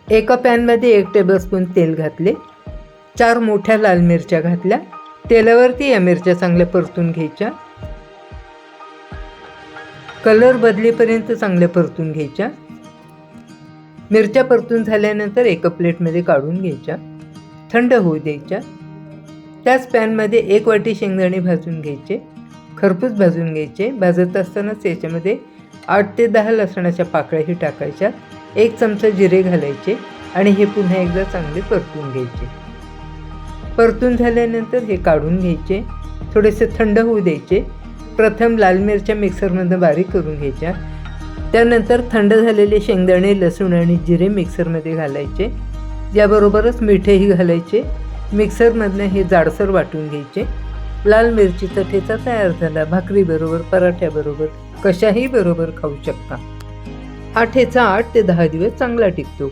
एका पॅनमध्ये 1 टेबलस्पून तेल घातले, 4 मोठ्या लाल मिरच्या घातल्या. तेलावरती या मिरच्या चांगल्या परतून घ्यायच्या. कलर बदलेपर्यंत चांगल्या परतून घ्यायच्या. मिरच्या परतून झाल्यानंतर एका प्लेटमध्ये काढून घ्यायच्या, थंड होऊ द्यायच्या. त्याच पॅनमध्ये 1 वाटी शेंगदाणे भाजून घ्यायचे, खरपूस भाजून घ्यायचे. भाजत असतानाच याच्यामध्ये 8 ते 10 लसणाच्या पाकळ्याही टाकायच्या, 1 चमचा जिरे घालायचे आणि हे पुन्हा एकदा चांगले परतून घ्यायचे. परतून झाल्यानंतर हे काढून घ्यायचे, थोडेसे थंड होऊ द्यायचे. प्रथम लाल मिरच्या मिक्सरमध्ये बारीक करून घ्यायच्या. त्यानंतर थंड झालेले शेंगदाणे, लसूण आणि जिरे मिक्सरमध्ये घालायचे. याबरोबरच मीठही घालायचे. मिक्सरमधनं हे जाडसर वाटून घ्यायचे. लाल मिरचीचा ठेचा तयार झाला. भाकरीबरोबर, पराठ्याबरोबर, कशाही बरोबर खाऊ शकता. हा ठेचा 8 ते 10 दिवस चांगला टिकतो.